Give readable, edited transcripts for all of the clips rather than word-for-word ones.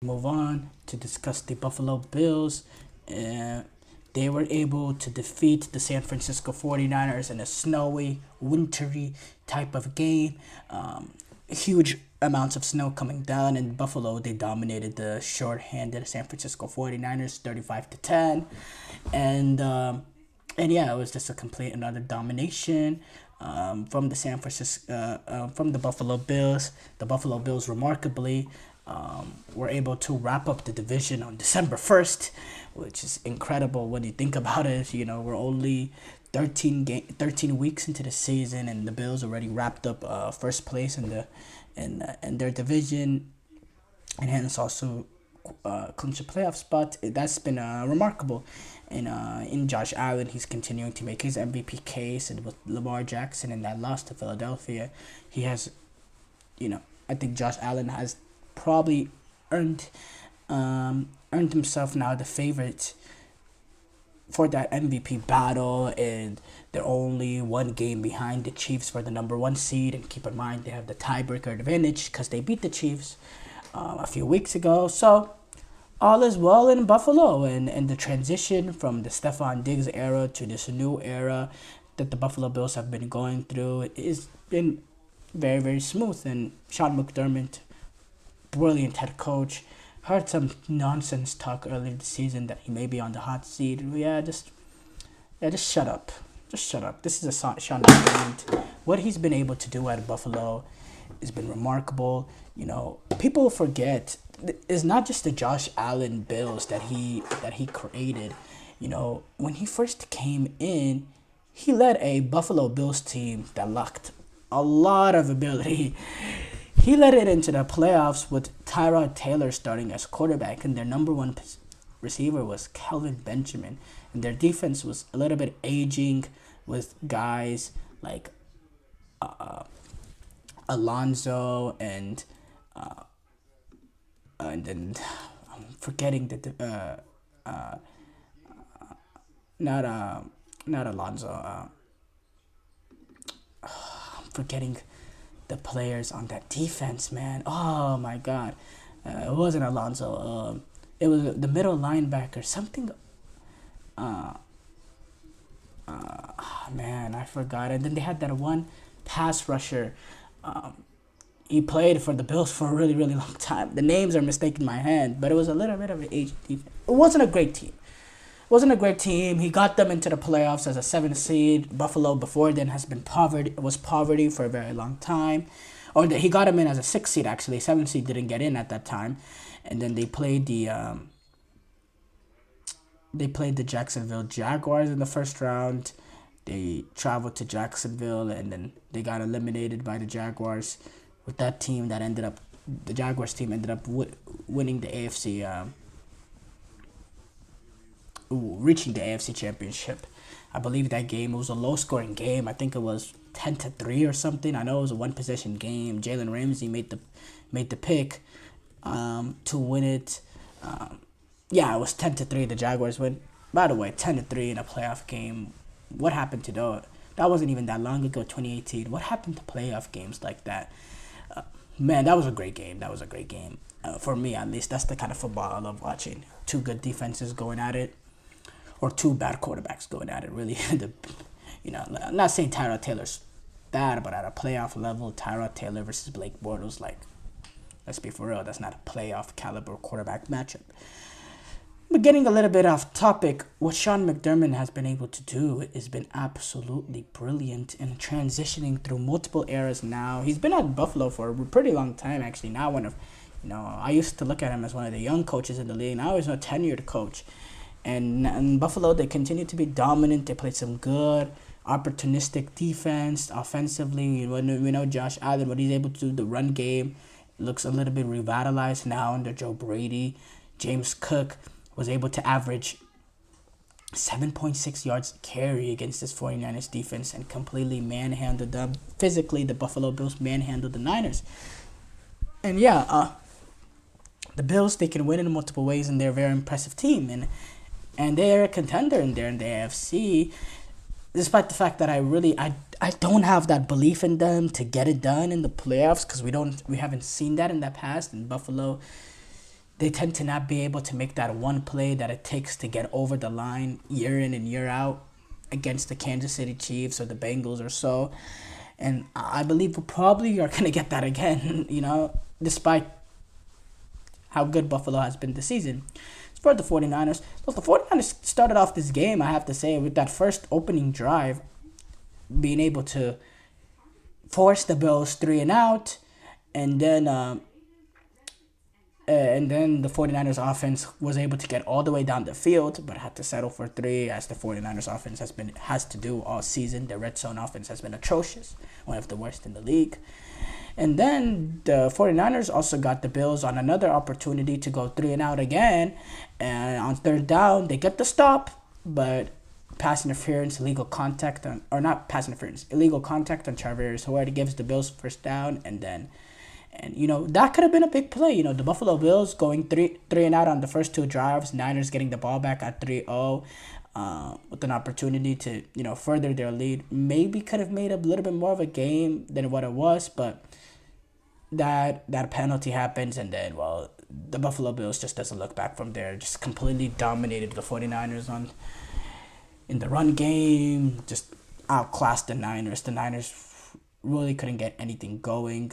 Move on to discuss the Buffalo Bills. Uh, they were able to defeat the San Francisco 49ers in a snowy, wintry type of game. Huge amounts of snow coming down in Buffalo. They dominated the short-handed San Francisco 49ers 35 to 10. And and yeah, it was just a complete another domination from the from the Buffalo Bills. The Buffalo Bills remarkably were able to wrap up the division on December 1st, which is incredible when you think about it. You know, we're only 13 weeks into the season, and the Bills already wrapped up first place in their division, and hence also clinch a playoff spot. That's been remarkable. And in Josh Allen, he's continuing to make his MVP case, and with Lamar Jackson and that loss to Philadelphia, he has, I think Josh Allen has probably earned earned himself now the favorite for that MVP battle, and they're only one game behind the Chiefs for the number one seed. And keep in mind, they have the tiebreaker advantage because they beat the Chiefs a few weeks ago. So all is well in Buffalo, and the transition from the Stephon Diggs era to this new era that the Buffalo Bills have been going through is been very, very smooth. And Sean McDermott, brilliant head coach. Heard some nonsense talk earlier this season that he may be on the hot seat. Just shut up. Just shut up. This is a Sean McDermott. What he's been able to do at Buffalo has been remarkable. People forget it's not just the Josh Allen Bills that he created. When he first came in, he led a Buffalo Bills team that lacked a lot of ability. He led it into the playoffs with Tyrod Taylor starting as quarterback, and their number one receiver was Kelvin Benjamin. And their defense was a little bit aging with guys like Alonzo and then I'm forgetting not Alonzo. I'm forgetting the players on that defense, man. Oh my God, it wasn't Alonzo. It was the middle linebacker. Something. Man, I forgot. And then they had that one pass rusher. He played for the Bills for a really, really long time. The names are mistaken in my hand, but it was a little bit of an age defense. It wasn't a great team. Wasn't a great team. He got them into the playoffs as a 7th seed. Buffalo before then has been poverty for a very long time. He got him in as a 6th seed actually. 7th seed didn't get in at that time, and then they played the Jacksonville Jaguars in the first round. They traveled to Jacksonville, and then they got eliminated by the Jaguars. With that team, the Jaguars team ended up winning the AFC. Reaching the AFC Championship. I believe that game, it was a low-scoring game. I think it was 10-3 or something. I know it was a one-possession game. Jalen Ramsey made the pick to win it. It was 10-3. The Jaguars win. By the way, 10-3 in a playoff game. What happened to that? That wasn't even that long ago, 2018. What happened to playoff games like that? Man, that was a great game. For me, at least. That's the kind of football I love watching. Two good defenses going at it. Or two bad quarterbacks going at it, really. I'm not saying Tyrod Taylor's bad, but at a playoff level, Tyrod Taylor versus Blake Bortles, let's be for real, that's not a playoff caliber quarterback matchup. But getting a little bit off topic, what Sean McDermott has been able to do has been absolutely brilliant in transitioning through multiple eras now. He's been at Buffalo for a pretty long time, actually. Now I used to look at him as one of the young coaches in the league. Now he's a tenured coach. And in Buffalo, they continue to be dominant. They played some good, opportunistic defense. Offensively, we know Josh Allen, what he's able to do, the run game looks a little bit revitalized now under Joe Brady. James Cook was able to average 7.6 yards carry against this 49ers defense and completely manhandled them. Physically, the Buffalo Bills manhandled the Niners. And the Bills, they can win in multiple ways, and they're a very impressive team. And they're a contender in there in the AFC, despite the fact that I don't have that belief in them to get it done in the playoffs, because we haven't seen that in the past. In Buffalo, they tend to not be able to make that one play that it takes to get over the line year in and year out against the Kansas City Chiefs or the Bengals or so. And I believe we probably are going to get that again, despite how good Buffalo has been this season. As for the 49ers, look, the 49ers started off this game, I have to say, with that first opening drive, being able to force the Bills 3 and out, and then the 49ers offense was able to get all the way down the field, but had to settle for 3, as the 49ers offense has to do all season. The red zone offense has been atrocious, one of the worst in the league. And then the 49ers also got the Bills on another opportunity to go 3 and out again. And on third down, they get the stop, but pass interference, illegal contact on Charvarius Ward gives the Bills first down, and that could have been a big play. The Buffalo Bills going three and out on the first 2 drives, Niners getting the ball back at 3-0, with an opportunity to, further their lead. Maybe could have made a little bit more of a game than what it was, but that penalty happens, and then, the Buffalo Bills just doesn't look back from there. Just completely dominated the 49ers in the run game, just outclassed the Niners. The Niners really couldn't get anything going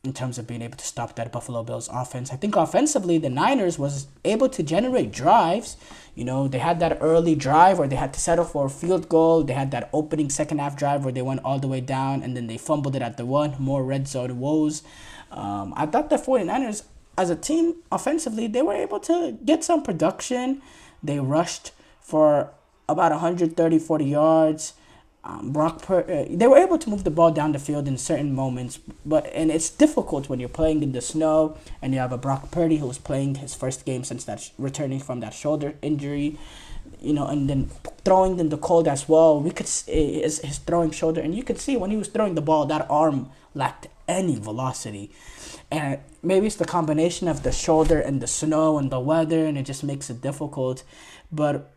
in terms of being able to stop that Buffalo Bills offense. I think offensively, the Niners was able to generate drives. They had that early drive where they had to settle for a field goal. They had that opening second half drive where they went all the way down, and then they fumbled it at the 1. More red zone woes. I thought the 49ers, as a team, offensively, they were able to get some production. They rushed for about 130-40 yards. They were able to move the ball down the field in certain moments, and it's difficult when you're playing in the snow and you have a Brock Purdy who was playing his first game since returning from that shoulder injury, and then throwing in the cold as well. We could see his throwing shoulder, and you could see when he was throwing the ball, that arm lacked any velocity. And maybe it's the combination of the shoulder and the snow and the weather, and it just makes it difficult. But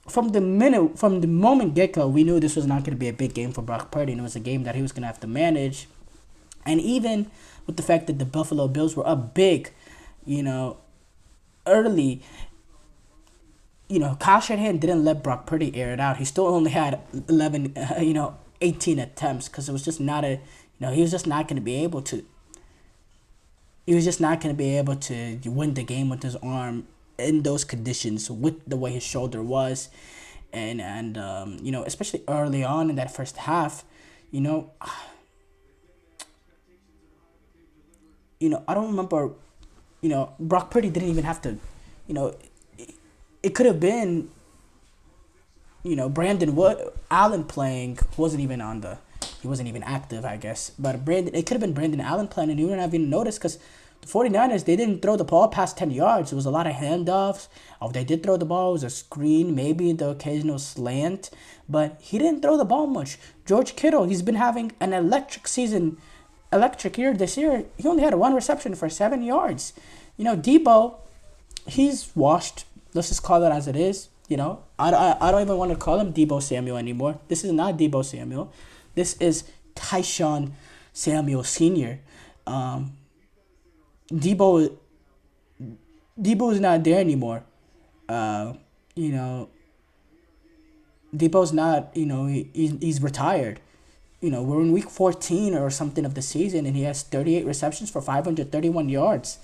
from the moment get-go, we knew this was not going to be a big game for Brock Purdy, and it was a game that he was going to have to manage. And even with the fact that the Buffalo Bills were up big, early, Kyle Shanahan didn't let Brock Purdy air it out. He still only had 18 attempts, because it was just not he was just not going to be able to. He was just not going to be able to win the game with his arm in those conditions, with the way his shoulder was, and especially early on in that first half, I don't remember, Brock Purdy didn't even have to, it could have been, Brandon Allen playing, he wasn't even active, I guess, but it could have been Brandon Allen playing, and you wouldn't have even noticed, because the 49ers, they didn't throw the ball past 10 yards. It was a lot of handoffs. If they did throw the ball, it was a screen, maybe the occasional slant. But he didn't throw the ball much. George Kittle, he's been having an electric year this year. He only had 1 reception for 7 yards. Debo, he's washed. Let's just call it as it is. I don't even want to call him Debo Samuel anymore. This is not Debo Samuel. This is Tyshawn Samuel Sr. Debo is not there anymore. Debo's not, he's retired. We're in week 14 or something of the season, and he has 38 receptions for 531 yards.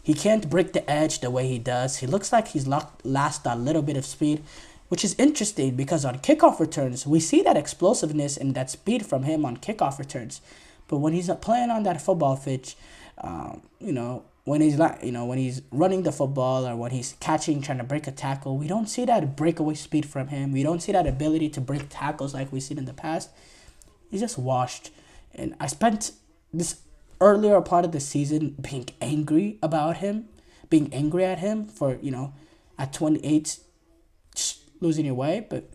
He can't break the edge the way he does. He looks like he's lost a little bit of speed, which is interesting, because on kickoff returns, we see that explosiveness and that speed from him on kickoff returns. But when he's playing on that football pitch, when he's running the football, or when he's catching, trying to break a tackle, we don't see that breakaway speed from him. We don't see that ability to break tackles like we've seen in the past. He's just washed. And I spent this earlier part of the season being angry at him for, at 28, just losing your way. But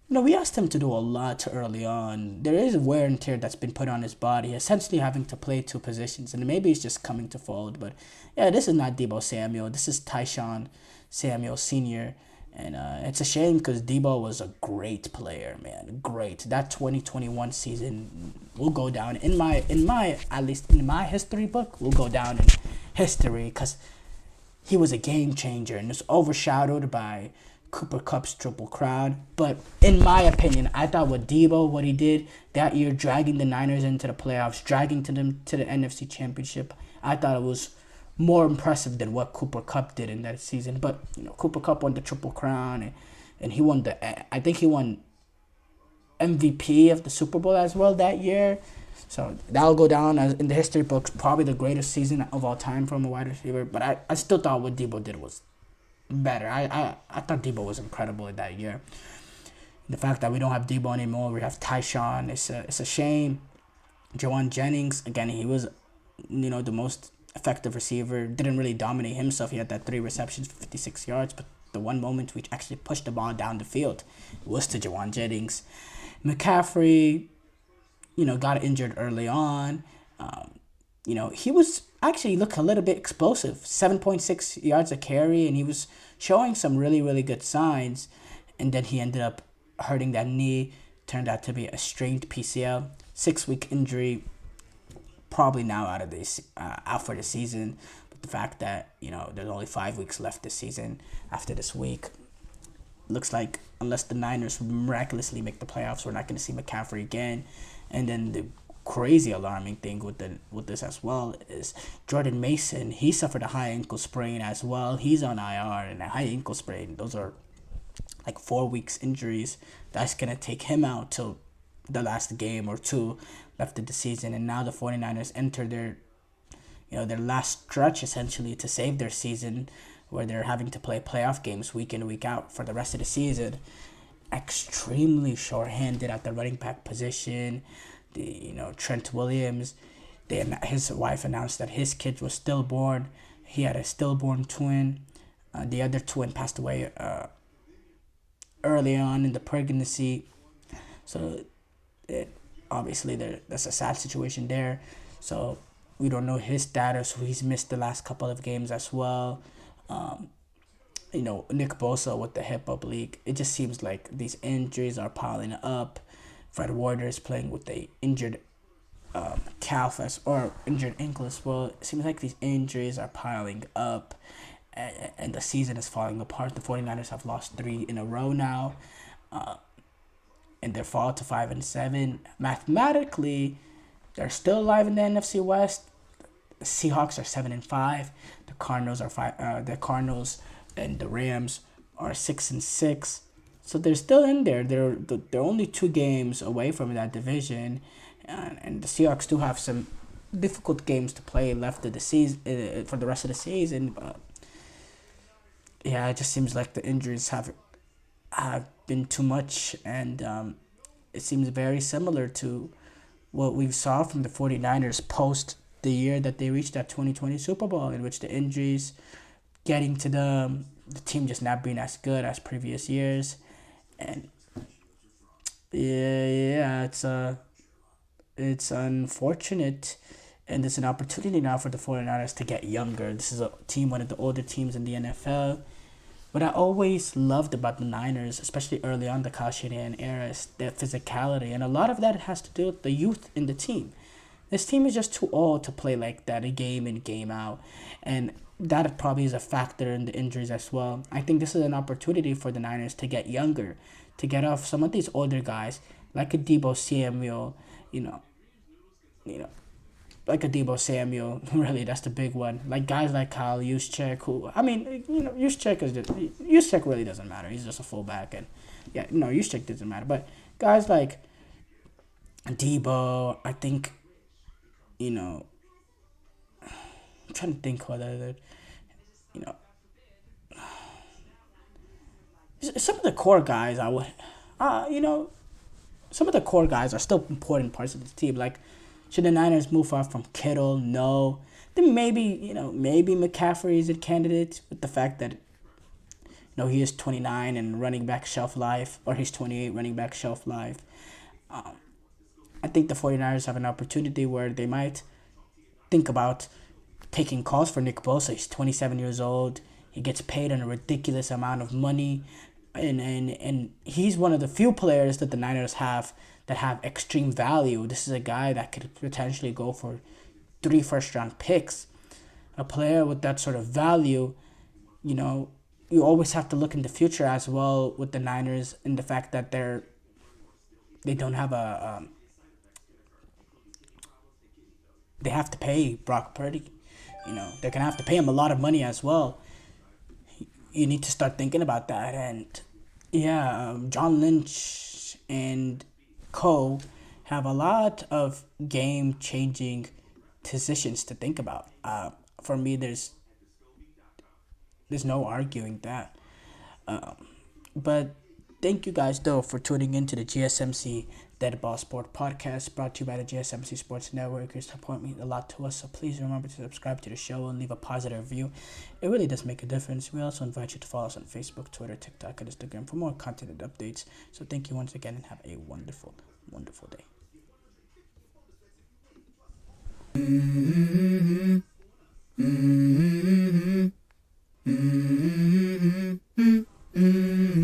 we asked him to do a lot early on. There is wear and tear that's been put on his body, essentially having to play 2 positions, and maybe he's just coming to fold. But yeah, this is not Debo Samuel. This is Tyshawn Samuel Sr. And it's a shame, because Debo was a great player, man. Great. That 2021 season will go down at least in my history book, will go down in history, because he was a game changer and it's overshadowed by Cooper Cup's triple crown. But in my opinion, I thought what Debo, what he did that year, dragging the Niners into the playoffs, dragging to them to the NFC Championship, I thought it was more impressive than what Cooper Cup did in that season. But Cooper Cup won the triple crown, and he won I think he won MVP of the Super Bowl as well that year. So that'll go down as in the history books, probably the greatest season of all time from a wide receiver. But I still thought what Debo did was better. I thought Debo was incredible in that year. The fact that we don't have Debo anymore, we have Tyshawn. It's a shame. Jawan Jennings, again, he was the most effective receiver. Didn't really dominate himself. He had that 3 receptions for 56 yards, but the one moment we actually pushed the ball down the field was to Jawan Jennings. McCaffrey, got injured early on. He was actually looked a little bit explosive, 7.6 yards a carry, and he was showing some really, really good signs. And then he ended up hurting that knee. Turned out to be a strained PCL, 6-week injury. Probably now out for the season. But the fact that there's only 5 weeks left this season after this week, looks like unless the Niners miraculously make the playoffs, we're not going to see McCaffrey again. And then the crazy alarming thing with this as well is Jordan Mason. He suffered a high ankle sprain as well. He's on IR, and a high ankle sprain, those are like 4 weeks injuries. That's going to take him out till the last game or two left of the season. And now the 49ers enter their last stretch essentially to save their season, where they're having to play playoff games week in, week out for the rest of the season. Extremely short-handed at the running back position. Trent Williams, his wife announced that his kid was stillborn. He had a stillborn twin. The other twin passed away early on in the pregnancy. So obviously that's a sad situation there. So we don't know his status. He's missed the last couple of games as well. Nick Bosa with the hip oblique. It just seems like these injuries are piling up. Fred Warner is playing with the injured calf or injured ankle as well. It seems like these injuries are piling up, and the season is falling apart. The 49ers have lost 3 in a row now, and they're fall to 5-7. Mathematically, they're still alive in the NFC West. The Seahawks are 7-5. The Cardinals are 5. The Cardinals and the Rams are 6-6. So they're still in there. They're only 2 games away from that division, and the Seahawks do have some difficult games to play left of the season for the rest of the season. But yeah, it just seems like the injuries have been too much, and it seems very similar to what we saw from the 49ers post the year that they reached that 2020 Super Bowl, in which the injuries getting to them, the team just not being as good as previous years. And yeah, it's unfortunate, and it's an opportunity now for the 49ers to get younger. This is a team, one of the older teams in the NFL. What I always loved about the Niners, especially early on the Kyle Shanahan era, is their physicality, and a lot of that has to do with the youth in the team. This team is just too old to play like that, a game in, game out, and that probably is a factor in the injuries as well. I think this is an opportunity for the Niners to get younger, to get off some of these older guys, like a Deebo Samuel, like a Deebo Samuel, really, that's the big one. Like guys like Kyle Juszczyk, Juszczyk really doesn't matter. He's just a fullback, and Juszczyk doesn't matter. But guys like Deebo, I think, I'm trying to think what other, some of the core guys some of the core guys are still important parts of the team. Like, should the Niners move off from Kittle? No. Then maybe McCaffrey is a candidate, with the fact that he is 29 and running back shelf life, or he's 28 running back shelf life. I think the 49ers have an opportunity where they might think about taking calls for Nick Bosa. He's 27 years old. He gets paid a ridiculous amount of money. And he's one of the few players that the Niners have that have extreme value. This is a guy that could potentially go for 3 first-round picks. A player with that sort of value you know, you always have to look in the future as well with the Niners, and the fact that they don't have they have to pay Brock Purdy. You know, they're gonna have to pay him a lot of money as well. You need to start thinking about that. And yeah, John Lynch and co have a lot of game changing decisions to think about. For me, there's no arguing that. But thank you guys though for tuning into the GSMC Dead Ball Sport podcast, brought to you by the GSMC Sports Network. Your support means a lot to us, so please remember to subscribe to the show and leave a positive review. It really does make a difference. We also invite you to follow us on Facebook, Twitter, TikTok, and Instagram for more content and updates. So thank you once again, and have a wonderful, wonderful day.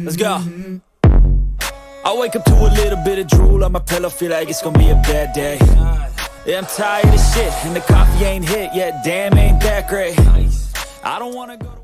Let's go. I wake up to a little bit of drool on my pillow, feel like it's gonna be a bad day. Yeah, I'm tired of shit, and the coffee ain't hit yet, damn, ain't that great. I don't wanna go to